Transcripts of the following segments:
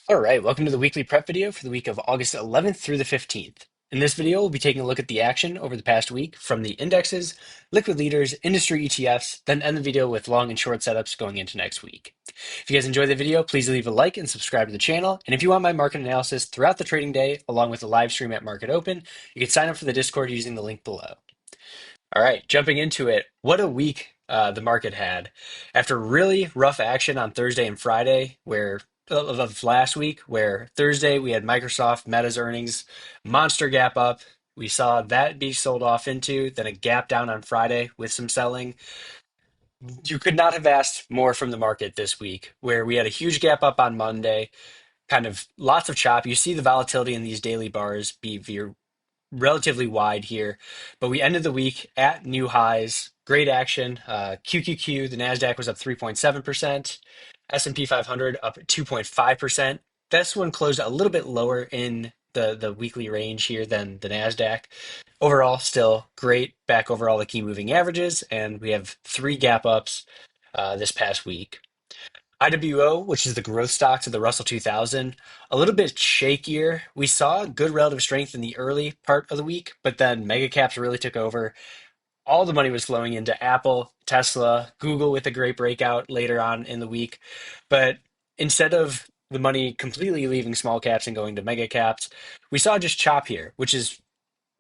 All right, welcome to the weekly prep video for the week of August 11th through the 15th. In this video, we'll be taking a look at the action over the past week from the indexes, liquid leaders, industry ETFs, then end the video with long and short setups going into next week. If you guys enjoyed the video, please leave a like and subscribe to the channel. And if you want my market analysis throughout the trading day, along with a live stream at Market Open, you can sign up for the Discord using the link below. All right, jumping into it. What a week the market had. After really rough action on Thursday and Friday, where of last week, where Thursday we had Microsoft, Meta's earnings, monster gap up. We saw that be sold off into, then a gap down on Friday with some selling. You could not have asked more from the market this week, where we had a huge gap up on Monday, kind of lots of chop. You see the volatility in these daily bars be relatively wide here, but we ended the week at new highs. Great action. QQQ, the Nasdaq was up 3.7%. S&P 500 up 2.5%. This one closed a little bit lower in the weekly range here than the Nasdaq. Overall, still great back over all the key moving averages, and we have three gap ups this past week. IWO, which is the growth stocks of the Russell 2000, a little bit shakier. We saw good relative strength in the early part of the week, but then mega caps really took over. All the money was flowing into Apple, Tesla, Google with a great breakout later on in the week. But instead of the money completely leaving small caps and going to mega caps, we saw just chop here, which is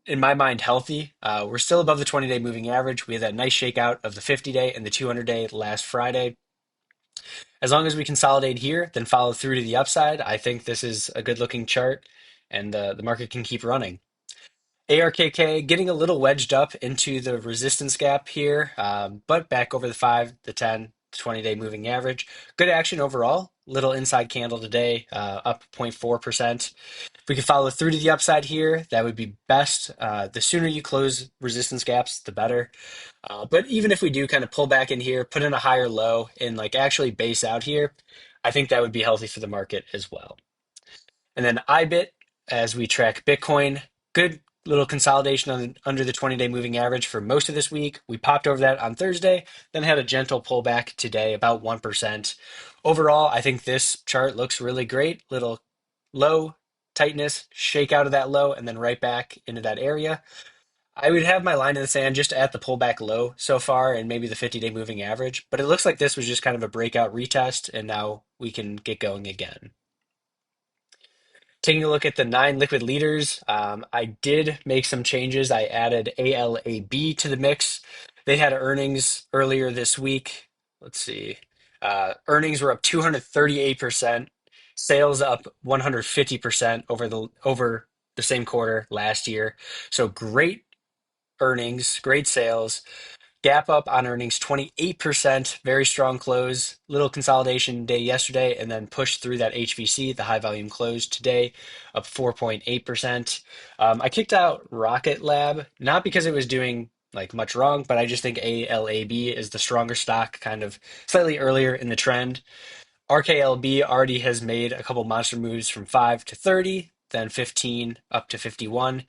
in my mind healthy. We're still above the 20-day moving average. We had that nice shakeout of the 50-day and the 200-day last Friday. As long as we consolidate here, then follow through to the upside, I think this is a good looking chart and the market can keep running. ARKK getting a little wedged up into the resistance gap here, but back over the 5, the 10, the 20-day moving average. Good action overall. Little inside candle today, up 0.4%. If we could follow through to the upside here, that would be best. The sooner you close resistance gaps, the better. But even if we do kind of pull back in here, put in a higher low, and like actually base out here, I think that would be healthy for the market as well. And then IBIT, as we track Bitcoin, good little consolidation under the 20-day moving average for most of this week. We popped over that on Thursday, then had a gentle pullback today, about 1%. Overall, I think this chart looks really great. Little low tightness, shake out of that low, and then right back into that area. I would have my line in the sand just at the pullback low so far and maybe the 50-day moving average, but it looks like this was just kind of a breakout retest, and now we can get going again. Taking a look at the 9 liquid leaders, I did make some changes. I added ALAB to the mix. They had earnings earlier this week. Let's see. Earnings were up 238%, sales up 150% over the same quarter last year. So great earnings, great sales. Gap up on earnings 28%, very strong close. Little consolidation day yesterday, and then pushed through that HVC, the high volume close today, up 4.8%. I kicked out Rocket Lab, not because it was doing like much wrong, but I just think ALAB is the stronger stock, kind of slightly earlier in the trend. RKLB already has made a couple monster moves from 5 to 30, then 15 up to 51.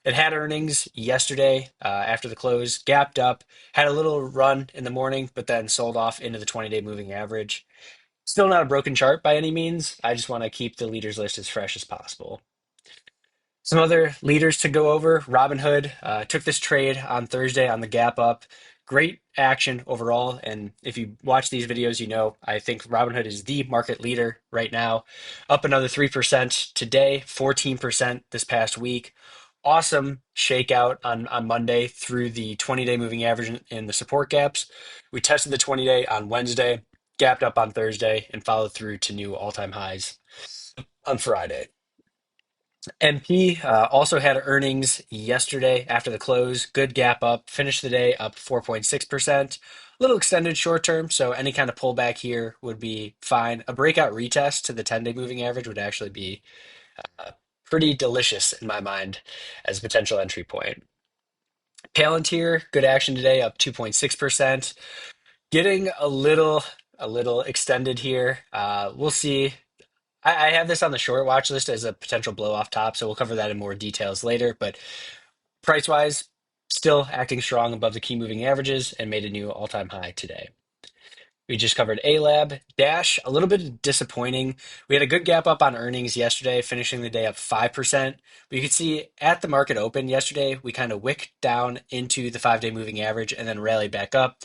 It had earnings yesterday after the close, gapped up, had a little run in the morning, but then sold off into the 20-day moving average. Still not a broken chart by any means. I just want to keep the leaders list as fresh as possible. Some other leaders to go over. Robinhood took this trade on Thursday on the gap up. Great action overall. And if you watch these videos, you know I think Robinhood is the market leader right now. Up another 3% today, 14% this past week. Awesome shakeout on Monday through the 20-day moving average in the support gaps. We tested the 20-day on Wednesday, gapped up on Thursday, and followed through to new all-time highs on Friday. MP also had earnings yesterday after the close. Good gap up. Finished the day up 4.6%. A little extended short term, so any kind of pullback here would be fine. A breakout retest to the 10-day moving average would actually be pretty delicious in my mind as a potential entry point. Palantir, good action today, up 2.6%. Getting a little extended here. We'll see. I have this on the short watch list as a potential blow off top, so we'll cover that in more details later. But price wise, still acting strong above the key moving averages and made a new all time high today. We just covered A-Lab. Dash, a little bit disappointing. We had a good gap up on earnings yesterday, finishing the day up 5%. But you can see at the market open yesterday, we kind of wicked down into the 5-day moving average and then rallied back up.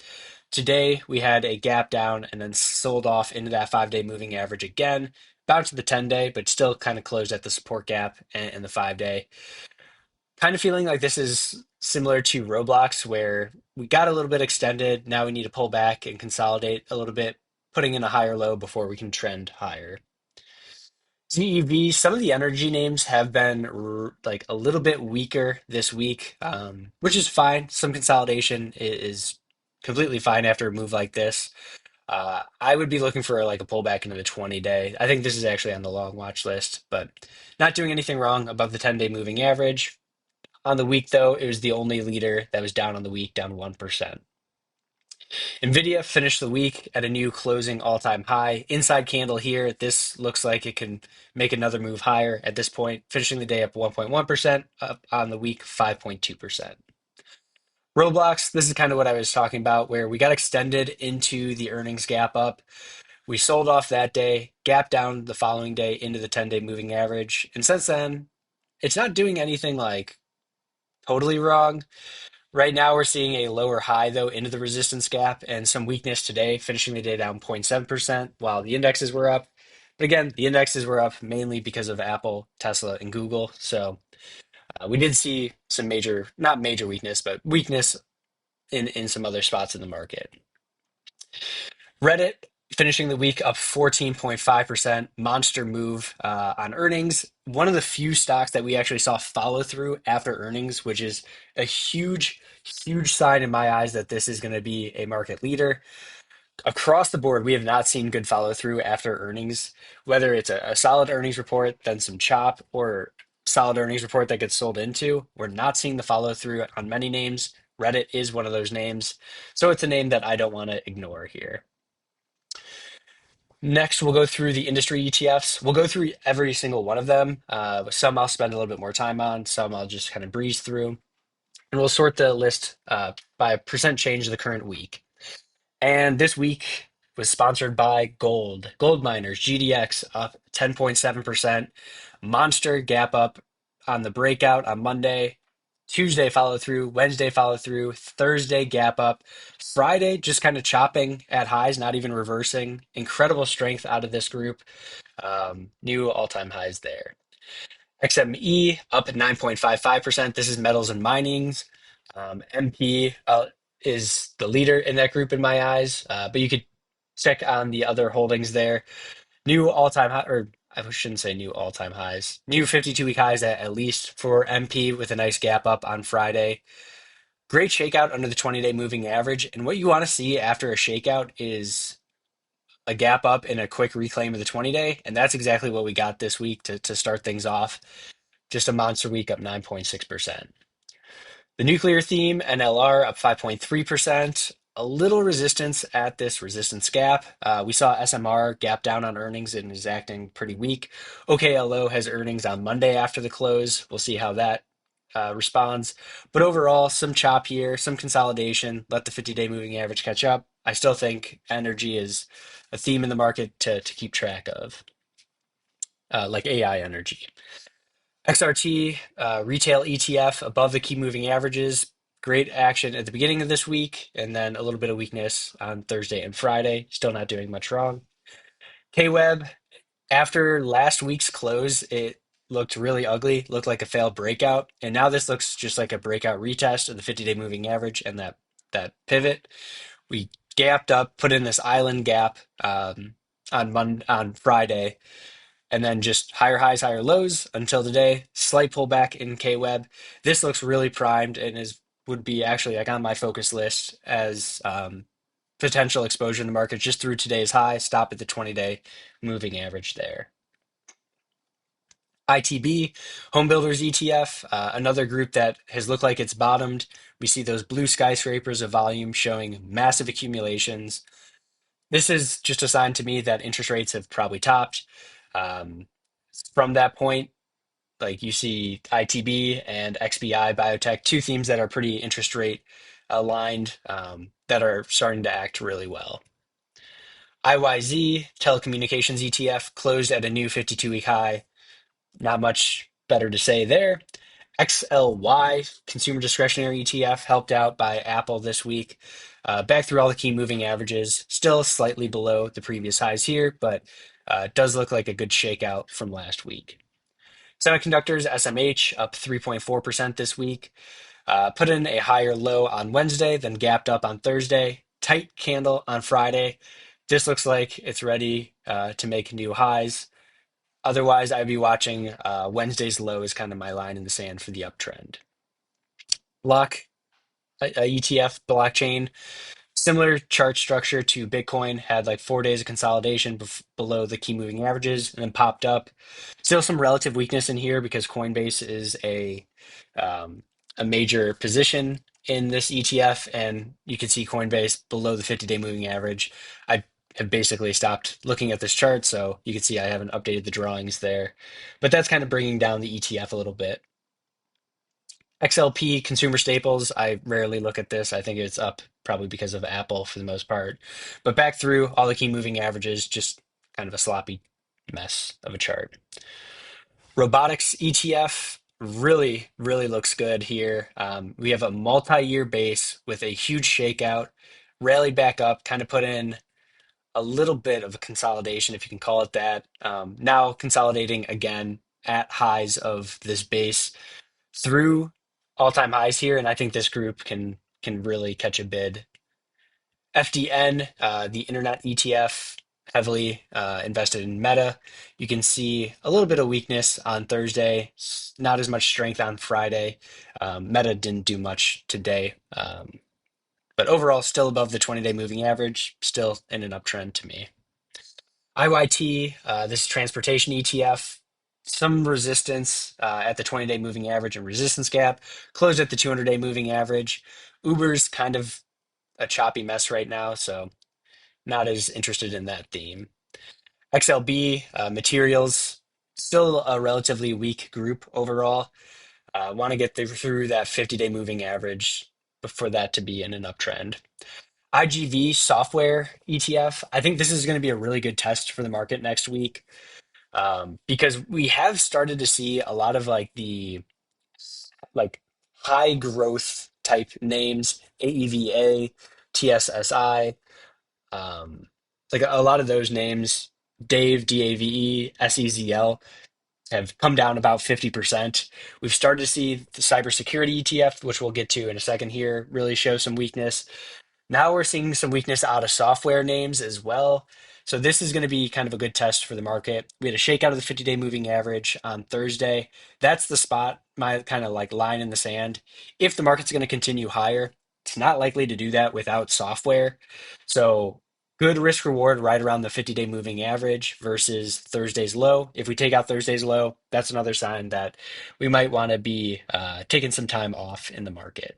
Today, we had a gap down and then sold off into that 5-day moving average again, bounced to the 10-day, but still kind of closed at the support gap and the 5-day. Kind of feeling like this is similar to Roblox, where we got a little bit extended. Now we need to pull back and consolidate a little bit, putting in a higher low before we can trend higher. ZEV, some of the energy names have been like a little bit weaker this week, which is fine. Some consolidation is completely fine after a move like this. I would be looking for like a pullback into the 20-day. I think this is actually on the long watch list, but not doing anything wrong above the 10-day moving average. On the week, though, it was the only leader that was down on the week, down 1%. NVIDIA finished the week at a new closing all-time high. Inside candle here. This looks like it can make another move higher at this point, finishing the day up 1.1%, up on the week 5.2%. Roblox, this is kind of what I was talking about, where we got extended into the earnings gap up. We sold off that day, gap down the following day into the 10-day moving average. And since then, it's not doing anything like totally wrong. Right now, we're seeing a lower high, though, into the resistance gap and some weakness today, finishing the day down 0.7%, while the indexes were up. But again, the indexes were up mainly because of Apple, Tesla, and Google. So we did see some major, not major weakness, but weakness in some other spots in the market. Reddit finishing the week up 14.5%, monster move on earnings. One of the few stocks that we actually saw follow through after earnings, which is a huge, huge sign in my eyes that this is going to be a market leader. Across the board, we have not seen good follow through after earnings, whether it's a solid earnings report, then some chop, or solid earnings report that gets sold into. We're not seeing the follow through on many names. Reddit is one of those names. So it's a name that I don't want to ignore here. Next, we'll go through the industry ETFs. We'll go through every single one of them. Some I'll spend a little bit more time on, some I'll just kind of breeze through. And we'll sort the list by percent change of the current week. And this week was sponsored by Gold. Gold miners, GDX up 10.7%. Monster gap up on the breakout on Monday. Tuesday follow through, Wednesday follow through, Thursday gap up, Friday just kind of chopping at highs, not even reversing. Incredible strength out of this group. New all-time highs there. XME up at 9.55%. This is metals and minings. MP is the leader in that group in my eyes, but you could check on the other holdings there. New all-time high, or I shouldn't say new all-time highs. New 52-week highs at least for MP with a nice gap up on Friday. Great shakeout under the 20-day moving average. And what you want to see after a shakeout is a gap up and a quick reclaim of the 20-day. And that's exactly what we got this week to start things off. Just a monster week up 9.6%. The nuclear theme, NLR, up 5.3%. A little resistance at this resistance gap. We saw SMR gap down on earnings and is acting pretty weak. OKLO has earnings on Monday after the close. We'll see how that responds. But overall, some chop here, some consolidation. Let the 50-day moving average catch up. I still think energy is a theme in the market to keep track of, like AI energy. XRT, retail ETF above the key moving averages. Great action at the beginning of this week, and then a little bit of weakness on Thursday and Friday. Still not doing much wrong. KWeb, after last week's close, it looked really ugly, looked like a failed breakout, and now this looks just like a breakout retest of the 50-day moving average and that pivot. We gapped up, put in this island gap on Friday, and then just higher highs, higher lows until today. Slight pullback in KWeb. This looks really primed and would be actually like on my focus list as potential exposure in the market just through today's high. Stop at the 20-day moving average there. ITB, Home Builders ETF, another group that has looked like it's bottomed. We see those blue skyscrapers of volume showing massive accumulations. This is just a sign to me that interest rates have probably topped. Um, from that point, like you see ITB and XBI Biotech, two themes that are pretty interest rate aligned, that are starting to act really well. IYZ, telecommunications ETF, closed at a new 52-week high. Not much better to say there. XLY, consumer discretionary ETF, helped out by Apple this week. Back through all the key moving averages, still slightly below the previous highs here, but it does look like a good shakeout from last week. Semiconductors, SMH, up 3.4% this week. Put in a higher low on Wednesday, then gapped up on Thursday. Tight candle on Friday. This looks like it's ready to make new highs. Otherwise, I'd be watching Wednesday's low is kind of my line in the sand for the uptrend. Block ETF blockchain, similar chart structure to Bitcoin, had like 4 days of consolidation below the key moving averages and then popped up. Still some relative weakness in here because Coinbase is um, a major position in this ETF, and you can see Coinbase below the 50-day moving average. I have basically stopped looking at this chart, so you can see I haven't updated the drawings there, but that's kind of bringing down the ETF a little bit. XLP consumer staples, I rarely look at this. I think it's up probably because of Apple for the most part. But back through all the key moving averages, just kind of a sloppy mess of a chart. Robotics ETF really, really looks good here. We have a multi-year base with a huge shakeout, rallied back up, kind of put in a little bit of a consolidation, if you can call it that. Now consolidating again at highs of this base through all-time highs here, and I think this group can really catch a bid. FDN, the Internet ETF, heavily invested in Meta. You can see a little bit of weakness on Thursday, not as much strength on Friday. Meta didn't do much today, but overall still above the 20-day moving average, still in an uptrend to me. IYT, this is transportation ETF, some resistance at the 20-day moving average and resistance gap, closed at the 200-day moving average. Uber's kind of a choppy mess right now, so not as interested in that theme. XLB, materials, still a relatively weak group overall. Want to get through that 50-day moving average for that to be in an uptrend. IGV software ETF. I think this is going to be a really good test for the market next week because we have started to see a lot of like the like high growth type names, AEVA, TSSI, like a lot of those names, Dave, DAVE, SEZL, have come down about 50%. We've started to see the cybersecurity ETF, which we'll get to in a second here, really show some weakness. Now we're seeing some weakness out of software names as well. So this is going to be kind of a good test for the market. We had a shakeout of the 50-day moving average on Thursday. That's the spot, my kind of like line in the sand. If the market's going to continue higher, it's not likely to do that without software. So good risk reward right around the 50-day moving average versus Thursday's low. If we take out Thursday's low, that's another sign that we might want to be taking some time off in the market.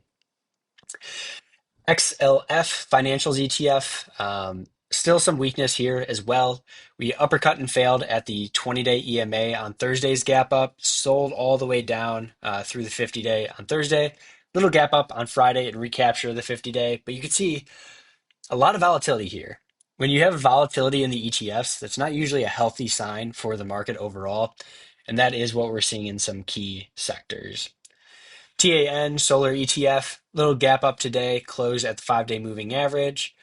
XLF financials ETF, still some weakness here as well. We uppercut and failed at the 20-day EMA on Thursday's gap up, sold all the way down through the 50-day on Thursday. Little gap up on Friday and recapture the 50-day, but you can see a lot of volatility here. When you have volatility in the ETFs, that's not usually a healthy sign for the market overall, and that is what we're seeing in some key sectors. TAN solar ETF, little gap up today, close at the 5-day moving average.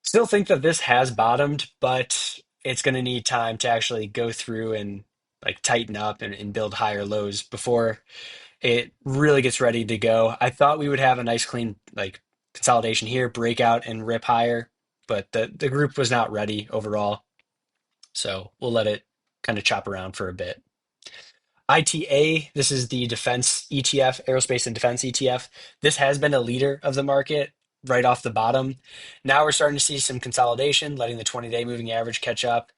Still think that this has bottomed, but it's going to need time to actually go through and like tighten up and build higher lows before it really gets ready to go. I thought we would have a nice clean like consolidation here, breakout and rip higher, but the group was not ready overall. So we'll let it kind of chop around for a bit. ITA, this is the defense ETF, aerospace and defense ETF. This has been a leader of the market right off the bottom. Now we're starting to see some consolidation, letting the 20-day moving average catch up.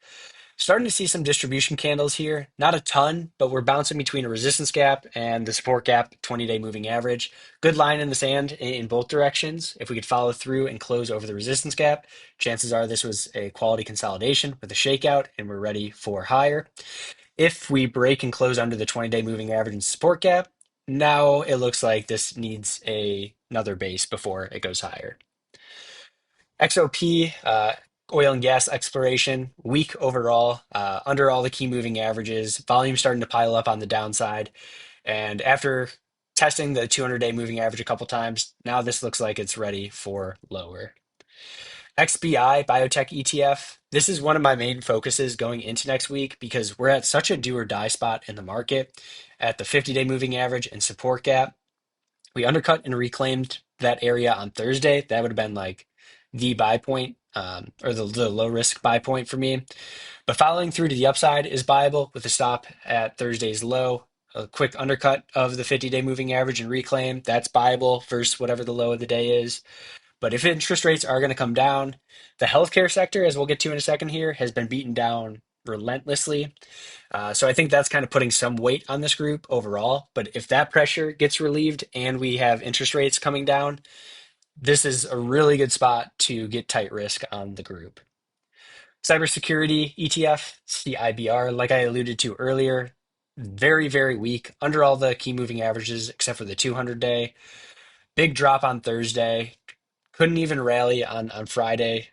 Starting to see some distribution candles here. Not a ton, but we're bouncing between a resistance gap and the support gap, 20-day moving average. Good line in the sand in both directions. If we could follow through and close over the resistance gap, chances are this was a quality consolidation with a shakeout and we're ready for higher. If we break and close under the 20-day moving average and support gap, now it looks like this needs another base before it goes higher. XOP, Oil and gas exploration, weak overall, under all the key moving averages, volume starting to pile up on the downside. And after testing the 200-day moving average a couple times, now this looks like it's ready for lower. XBI Biotech ETF. This is one of my main focuses going into next week because we're at such a do or die spot in the market at the 50-day moving average and support gap. We undercut and reclaimed that area on Thursday. That would have been like the buy point, or the low risk buy point for me. But following through to the upside is buyable with a stop at Thursday's low. A quick undercut of the 50-day moving average and reclaim. That's buyable versus whatever the low of the day is. But if interest rates are going to come down, the healthcare sector, as we'll get to in a second here, has been beaten down relentlessly. So I think that's kind of putting some weight on this group overall. But if that pressure gets relieved and we have interest rates coming down, this is a really good spot to get tight risk on the group. Cybersecurity ETF, it's the IBR, like I alluded to earlier, very, very weak, under all the key moving averages except for the 200-day. Big drop on Thursday. Couldn't even rally on Friday,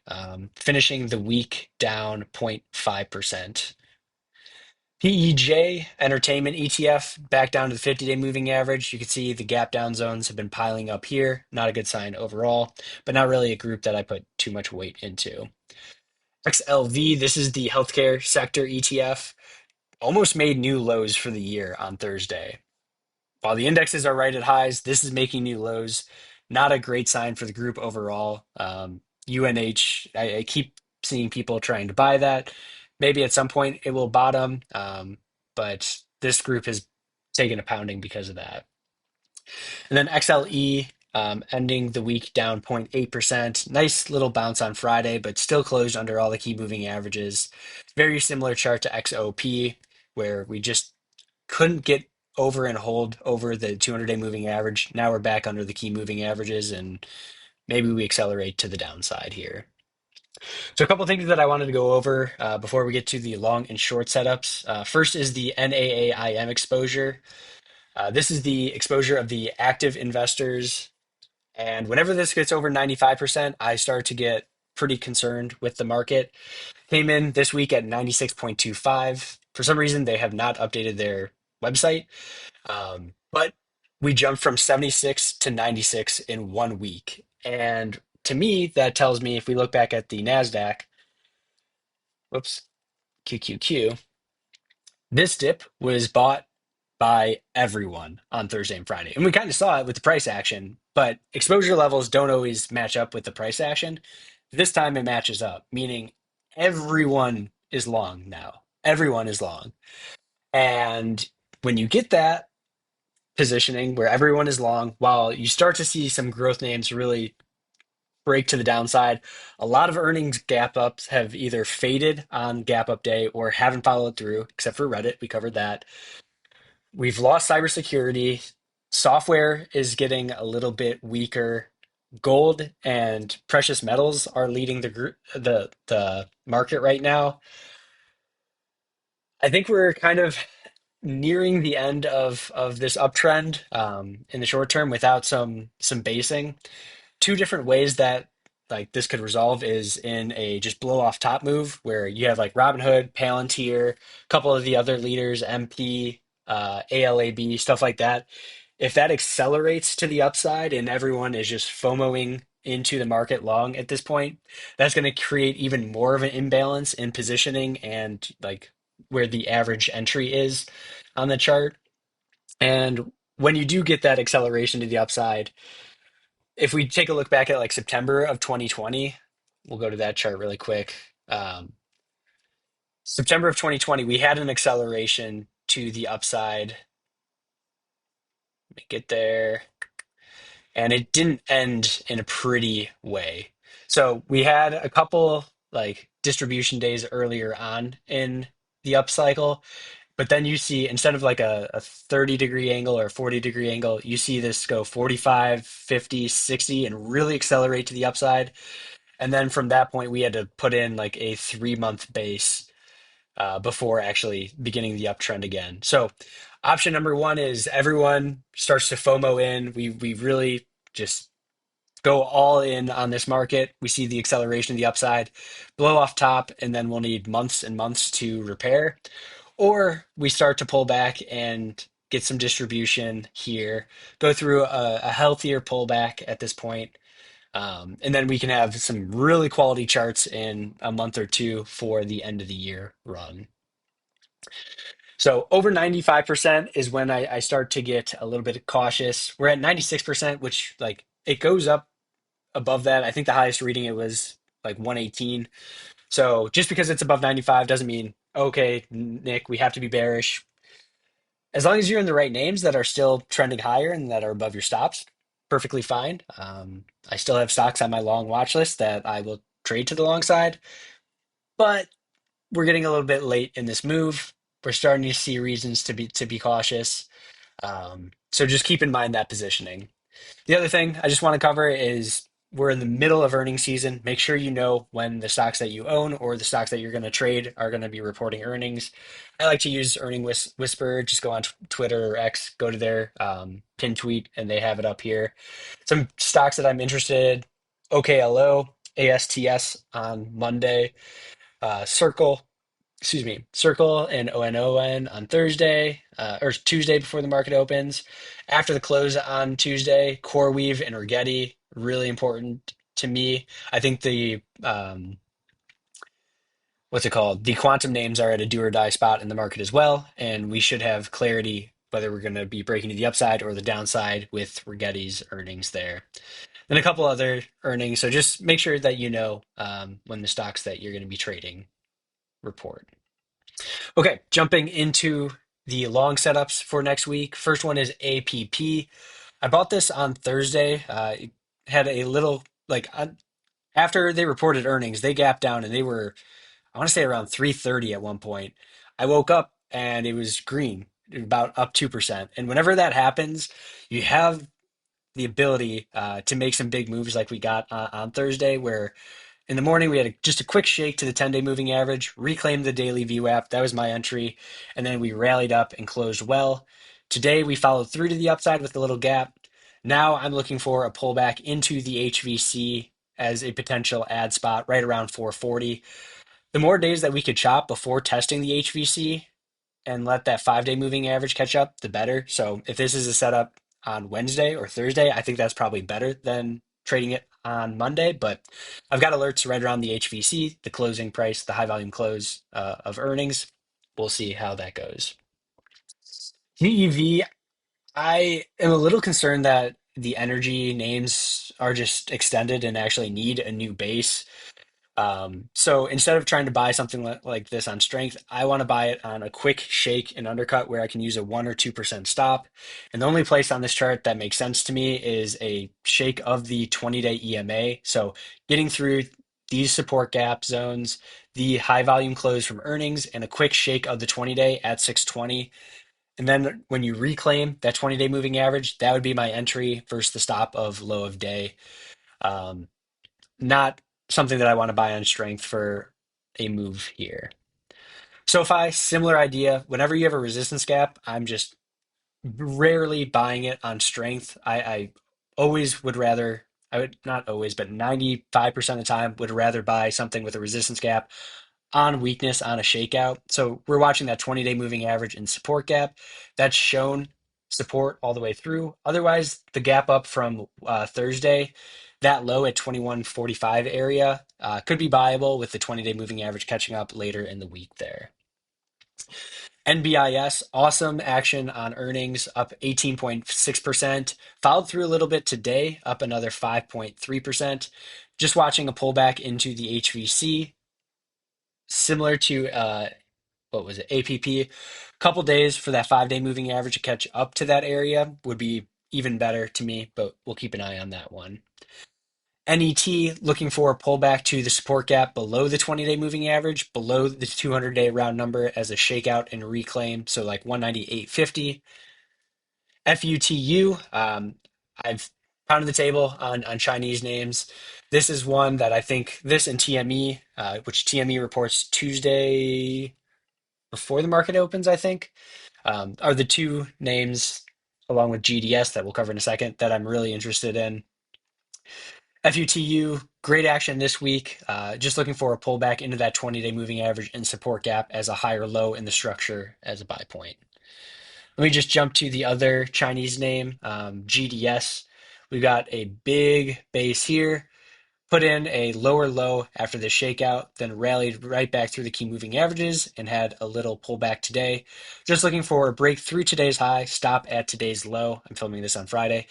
finishing the week down 0.5%. PEJ Entertainment ETF back down to the 50-day moving average. You can see the gap down zones have been piling up here. Not a good sign overall, but not really a group that I put too much weight into. XLV, this is the healthcare sector ETF, almost made new lows for the year on Thursday. While the indexes are right at highs, this is making new lows. Not a great sign for the group overall. UNH, I keep seeing people trying to buy that. Maybe at some point it will bottom, but this group has taken a pounding because of that. And then XLE ending the week down 0.8%. Nice little bounce on Friday, but still closed under all the key moving averages. Very similar chart to XOP, where we just couldn't get over and hold over the 200-day moving average. Now we're back under the key moving averages, and maybe we accelerate to the downside here. So a couple of things that I wanted to go over before we get to the long and short setups. First is the NAAIM exposure. This is the exposure of the active investors. And whenever this gets over 95%, I start to get pretty concerned with the market. Came in this week at 96.25. For some reason, they have not updated their website. But we jumped from 76 to 96 in 1 week. And to me, that tells me if we look back at the NASDAQ, whoops, QQQ, this dip was bought by everyone on Thursday and Friday. And we kind of saw it with the price action, but exposure levels don't always match up with the price action. This time it matches up, meaning everyone is long now. Everyone is long. And when you get that positioning where everyone is long, while you start to see some growth names really break to the downside, a lot of earnings gap ups have either faded on gap up day or haven't followed through, except for Reddit. We covered that. We've lost cybersecurity. Software is getting a little bit weaker. Gold and precious metals are leading the market right now. I think we're kind of nearing the end of this uptrend in the short term without some basing. Two different ways that like this could resolve is in a just blow off top move where you have like Robinhood, Palantir, a couple of the other leaders, MP, ALAB, stuff like that. If that accelerates to the upside and everyone is just FOMOing into the market long at this point, that's going to create even more of an imbalance in positioning and like where the average entry is on the chart. And when you do get that acceleration to the upside, if we take a look back at like September of 2020, we'll go to that chart really quick. Um, September of 2020, we had an acceleration to the upside. Let me get there. And it didn't end in a pretty way. So we had a couple like distribution days earlier on in the upcycle, but then you see instead of like a 30-degree angle or a 40-degree angle, you see this go 45, 50, 60 and really accelerate to the upside. And then from that point, we had to put in like a 3-month base before actually beginning the uptrend again. So option number one is everyone starts to FOMO in. We really just go all in on this market. We see the acceleration of the upside, blow off top, and then we'll need months and months to repair. Or we start to pull back and get some distribution here, go through a healthier pullback at this point, and then we can have some really quality charts in a month or two for the end of the year run. So over 95% is when I start to get a little bit cautious. We're at 96%, which like it goes up above that. I think the highest reading it was like 118. So just because it's above 95 doesn't mean, okay, Nick, we have to be bearish. As long as you're in the right names that are still trending higher and that are above your stops, perfectly fine. I still have stocks on my long watch list that I will trade to the long side, but we're getting a little bit late in this move. We're starting to see reasons to be cautious. So just keep in mind that positioning. The other thing I just want to cover is we're in the middle of earnings season. Make sure you know when the stocks that you own or the stocks that you're going to trade are going to be reporting earnings. I like to use Whisper. Just go on Twitter or X, go to their pin tweet, and they have it up here. Some stocks that I'm interested: OKLO, ASTS on Monday, Circle, excuse me, Circle and ONON on Thursday, or Tuesday before the market opens. After the close on Tuesday, CoreWeave and Rigetti, really important to me. I think the what's it called? The quantum names are at a do or die spot in the market as well, and we should have clarity whether we're going to be breaking to the upside or the downside with Rigetti's earnings there. And a couple other earnings, so just make sure that you know when the stocks that you're going to be trading report. Okay, jumping into the long setups for next week. First one is APP. I bought this on Thursday. It had a little after they reported earnings, they gapped down and they were, I want to say around 330 at one point. I woke up and it was green, about up 2%. And whenever that happens, you have the ability to make some big moves like we got on Thursday, where in the morning, we had just a quick shake to the 10-day moving average, reclaimed the daily VWAP. That was my entry. And then we rallied up and closed well. Today, we followed through to the upside with a little gap. Now I'm looking for a pullback into the HVC as a potential add spot right around 440. The more days that we could chop before testing the HVC, and let that 5-day moving average catch up, the better. So if this is a setup on Wednesday or Thursday, I think that's probably better than trading it on Monday. But I've got alerts right around the HVC, the closing price, the high volume close of earnings. We'll see how that goes. GEV, I am a little concerned that the energy names are just extended and actually need a new base. So instead of trying to buy something like this on strength, I want to buy it on a quick shake and undercut where I can use a 1 or 2% stop. And the only place on this chart that makes sense to me is a shake of the 20-day EMA. So getting through these support gap zones, the high volume close from earnings, and a quick shake of the 20-day at 620. And then when you reclaim that 20-day moving average, that would be my entry versus the stop of low of day. Um, Not something that I want to buy on strength for a move here. SoFi, similar idea. Whenever you have a resistance gap, I'm just rarely buying it on strength. I always would rather, I would not always, but 95% of the time would rather buy something with a resistance gap on weakness on a shakeout. So we're watching that 20-day moving average and support gap. That's shown support all the way through. Otherwise, the gap up from Thursday, that low at 2145 area could be buyable with the 20-day moving average catching up later in the week there. NBIS, awesome action on earnings, up 18.6%. Followed through a little bit today, up another 5.3%. Just watching a pullback into the HVC, similar to what was it, APP. Couple days for that 5-day moving average to catch up to that area would be even better to me, but we'll keep an eye on that one. NET looking for a pullback to the support gap below the 20-day moving average, below the 200-day round number as a shakeout and reclaim, so like 198.50. FUTU, I've pounded the table on Chinese names. This is one that I think this and TME, which TME reports Tuesday before the market opens, I think, are the two names along with GDS that we'll cover in a second that I'm really interested in. FUTU, great action this week. Just looking for a pullback into that 20-day moving average and support gap as a higher low in the structure as a buy point. Let me just jump to the other Chinese name, GDS. We've got a big base here, put in a lower low after the shakeout, then rallied right back through the key moving averages and had a little pullback today. Just looking for a break through today's high, stop at today's low. I'm filming this on Friday.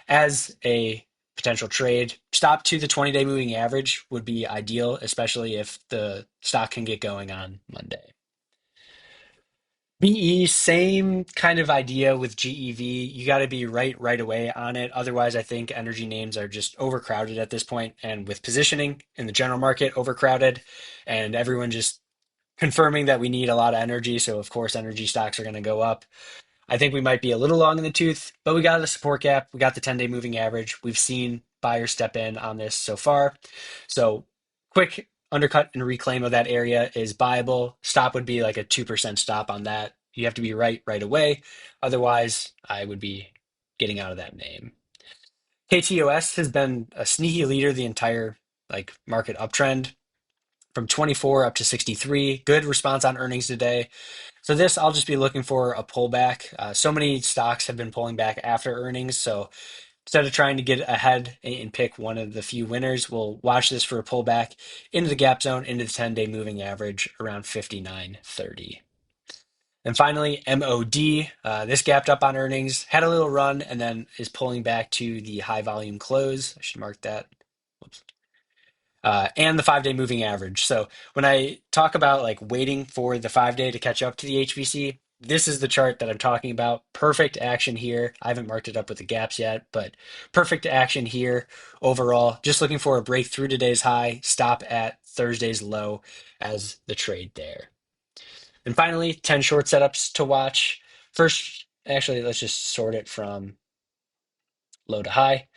As a potential trade, stop to the 20-day moving average would be ideal, especially if the stock can get going on Monday. BE, same kind of idea with GEV. You got to be right away on it. Otherwise, I think energy names are just overcrowded at this point, and with positioning in the general market overcrowded, and everyone just confirming that we need a lot of energy. So of course, energy stocks are going to go up. I think we might be a little long in the tooth, but we got a support gap. We got the 10-day moving average. We've seen buyers step in on this so far. So quick undercut and reclaim of that area is buyable. Stop would be like a 2% stop on that. You have to be right away. Otherwise, I would be getting out of that name. KTOS has been a sneaky leader the entire market uptrend from 24 up to 63. Good response on earnings today. So this, I'll just be looking for a pullback. So many stocks have been pulling back after earnings. So instead of trying to get ahead and pick one of the few winners, we'll watch this for a pullback into the gap zone, into the 10-day moving average around 59.30. And finally, MOD. This gapped up on earnings, had a little run, and then is pulling back to the high volume close. I should mark that. Whoops. And the 5-day moving average. So when I talk about waiting for the 5-day to catch up to the HVC, this is the chart that I'm talking about. Perfect action here. I haven't marked it up with the gaps yet, but perfect action here overall. Just looking for a break through today's high, stop at Thursday's low as the trade there. And finally, 10 short setups to watch. First, actually, let's just sort it from low to high.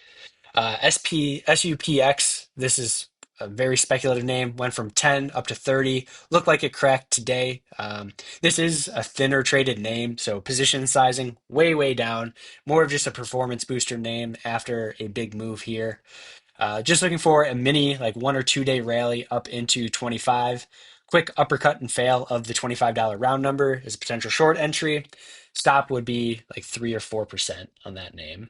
SUPX, this is a very speculative name, went from 10 up to 30. Looked like it cracked today. This is a thinner traded name, so position sizing way down. More of just a performance booster name after a big move here. Just looking for a mini 1 or 2 day rally up into 25. Quick uppercut and fail of the $25 round number is a potential short entry. Stop would be 3 or 4% on that name.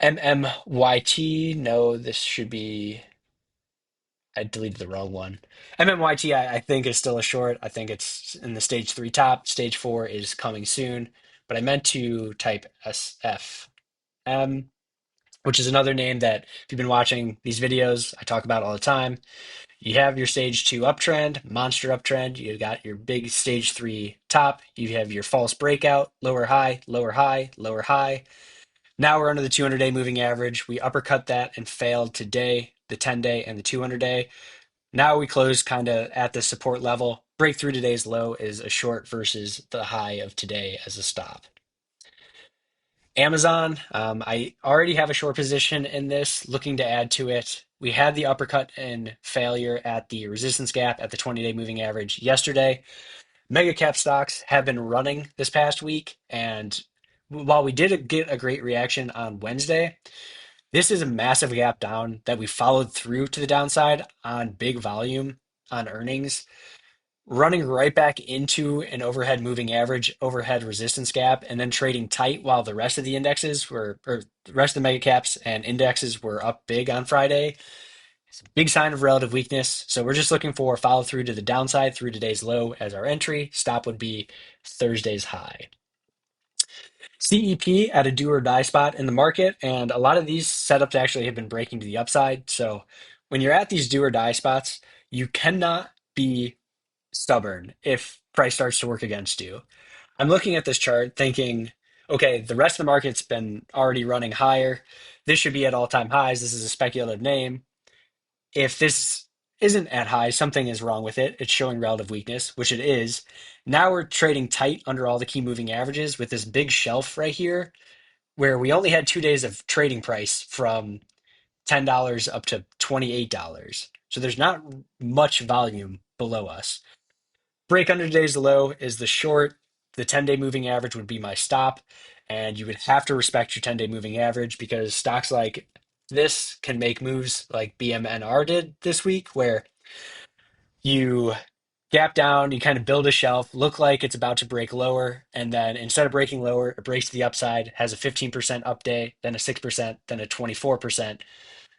MMYT, no, this should be, I deleted the wrong one. MMYT, I think is still a short. I think it's in the stage 3 top. Stage 4 is coming soon, but I meant to type SFM, which is another name that if you've been watching these videos, I talk about all the time. You have your stage 2 uptrend, monster uptrend. You got your big stage 3 top. You have your false breakout, lower high, lower high, lower high. Now we're under the 200-day moving average. We uppercut that and failed today, the 10-day and the 200-day. Now we close kind of at the support level. Break through today's low is a short versus the high of today as a stop. Amazon, I already have a short position in this, looking to add to it. We had the uppercut and failure at the resistance gap at the 20-day moving average yesterday. Mega cap stocks have been running this past week, and while we did get a great reaction on Wednesday, this is a massive gap down that we followed through to the downside on big volume on earnings, running right back into an overhead moving average, overhead resistance gap, and then trading tight while the rest of the indexes were, or the rest of the mega caps and indexes were up big on Friday. It's a big sign of relative weakness. So we're just looking for follow through to the downside through today's low as our entry. Stop would be Thursday's high. CEP at a do or die spot in the market, and a lot of these setups actually have been breaking to the upside. So when you're at these do or die spots, you cannot be stubborn if price starts to work against you. I'm looking at this chart thinking, okay, the rest of the market's been already running higher. This should be at all-time highs. This is a speculative name. If this isn't at high, something is wrong with it. It's showing relative weakness, which it is. Now we're trading tight under all the key moving averages with this big shelf right here, where we only had 2 days of trading price from $10 up to $28. So there's not much volume below us. Break under today's low is the short. The 10-day moving average would be my stop. And you would have to respect your 10-day moving average because stocks like this can make moves like BMNR did this week, where you gap down, you kind of build a shelf, look like it's about to break lower, and then instead of breaking lower, it breaks to the upside, has a 15% up day, then a 6%, then a 24%.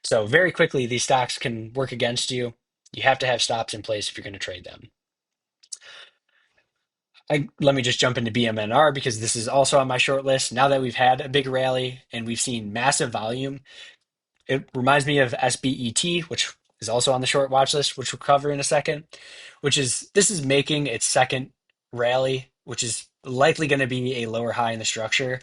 So very quickly, these stocks can work against you. You have to have stops in place if you're going to trade them. Let me just jump into BMNR because this is also on my short list. Now that we've had a big rally and we've seen massive volume, it reminds me of SBET, which is also on the short watch list, which we'll cover in a second, which is this is making its second rally, which is likely going to be a lower high in the structure.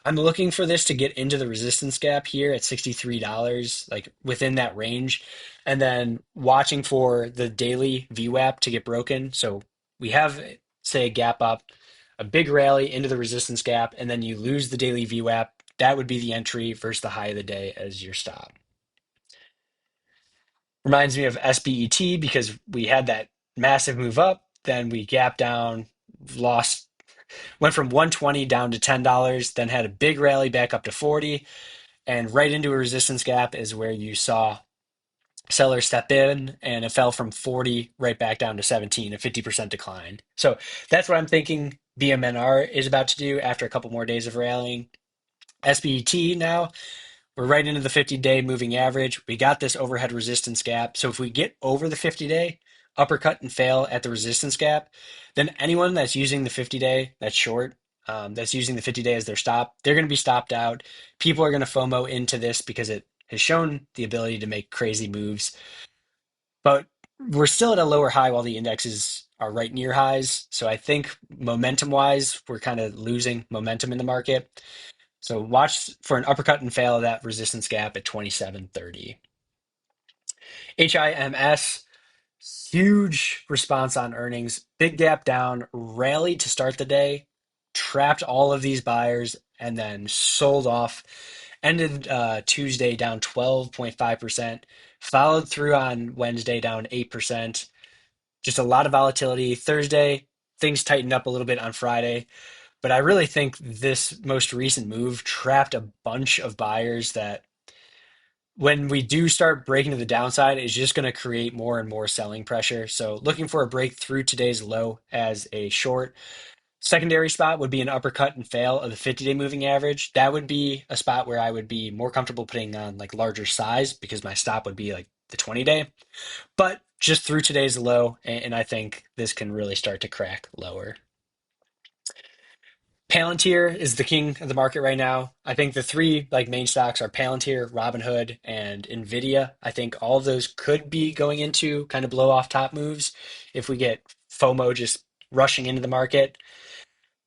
I'm looking for this to get into the resistance gap here at $63, like within that range, and then watching for the daily VWAP to get broken. So we have, say, a gap up, a big rally into the resistance gap, and then you lose the daily VWAP. That would be the entry versus the high of the day as your stop. Reminds me of SBET because we had that massive move up, then we gapped down, lost, went from 120 down to $10, then had a big rally back up to 40, and right into a resistance gap is where you saw sellers step in, and it fell from 40 right back down to 17, a 50% decline. So that's what I'm thinking BMNR is about to do after a couple more days of rallying. SBET now, we're right into the 50-day moving average. We got this overhead resistance gap. So if we get over the 50-day, uppercut and fail at the resistance gap, then anyone that's using the 50-day, that's short, that's using the 50-day as their stop, they're going to be stopped out. People are going to FOMO into this because it has shown the ability to make crazy moves. But we're still at a lower high while the indexes are right near highs. So I think momentum wise, we're kind of losing momentum in the market. So watch for an uppercut and fail of that resistance gap at 27.30. HIMS, huge response on earnings, big gap down, rallied to start the day, trapped all of these buyers, and then sold off. Ended Tuesday down 12.5%, followed through on Wednesday down 8%. Just a lot of volatility. Thursday, things tightened up a little bit on Friday. But I really think this most recent move trapped a bunch of buyers that when we do start breaking to the downside is just going to create more and more selling pressure. So looking for a break through today's low as a short. Secondary spot would be an uppercut and fail of the 50-day moving average. That would be a spot where I would be more comfortable putting on like larger size because my stop would be like the 20-day. But just through today's low, and I think this can really start to crack lower. Palantir is the king of the market right now. I think the three like main stocks are Palantir, Robinhood, and Nvidia. I think all of those could be going into kind of blow off top moves if we get FOMO just rushing into the market.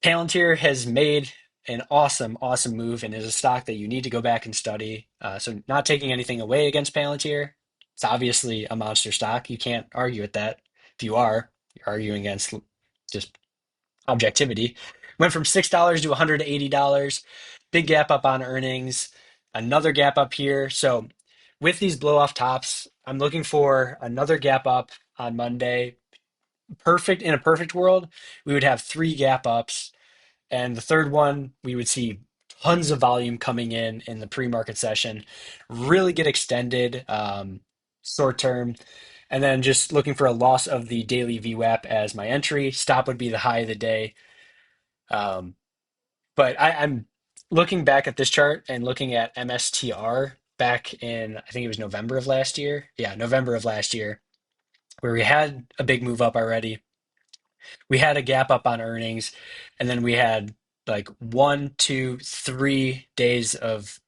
Palantir has made an awesome, awesome move and is a stock that you need to go back and study. So not taking anything away against Palantir. It's obviously a monster stock. You can't argue with that. If you are, you're arguing against just objectivity. Went from $6 to $180. Big gap up on earnings. Another gap up here. So with these blow off tops, I'm looking for another gap up on Monday. Perfect in a perfect world, we would have three gap ups, and the third one we would see tons of volume coming in the pre-market session, really get extended short term, and then just looking for a loss of the daily VWAP as my entry. Stop would be the high of the day. Um, but I'm looking back at this chart and looking at MSTR back in, I think it was November of last year. Yeah, November of last year, where we had a big move up already. We had a gap up on earnings, and then we had like 1, 2, 3 days of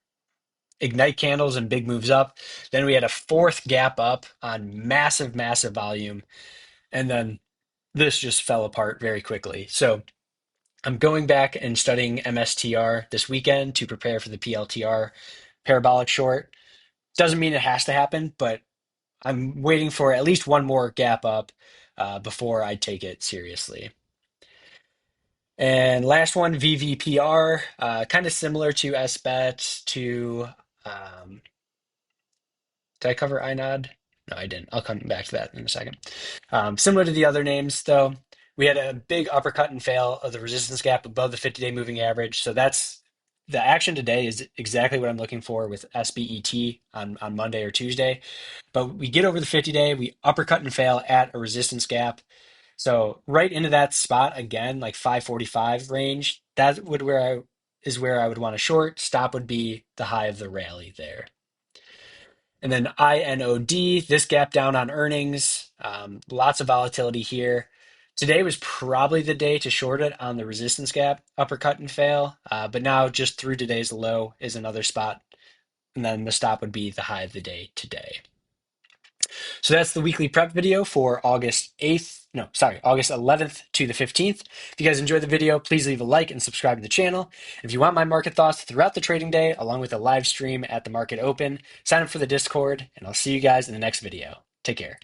ignite candles and big moves up. Then we had a fourth gap up on massive, massive volume. And then this just fell apart very quickly. So I'm going back and studying MSTR this weekend to prepare for the PLTR parabolic short. Doesn't mean it has to happen, but I'm waiting for at least one more gap up before I take it seriously. And last one, VVPR, kind of similar to SBET, to, um, did I cover INOD? No, I didn't. I'll come back to that in a second. Similar to the other names, though, we had a big uppercut and fail of the resistance gap above the 50-day moving average. So that's the action today is exactly what I'm looking for with SBET on Monday or Tuesday. But we get over the 50-day, we uppercut and fail at a resistance gap. So right into that spot again, like 545 range, that would where I would want to short. Stop would be the high of the rally there. And then INOD, this gap down on earnings, lots of volatility here. Today was probably the day to short it on the resistance gap, uppercut and fail. But now just through today's low is another spot. And then the stop would be the high of the day today. So that's the weekly prep video for August 8th. No, sorry, August 11th to the 15th. If you guys enjoyed the video, please leave a like and subscribe to the channel. If you want my market thoughts throughout the trading day, along with a live stream at the market open, sign up for the Discord, and I'll see you guys in the next video. Take care.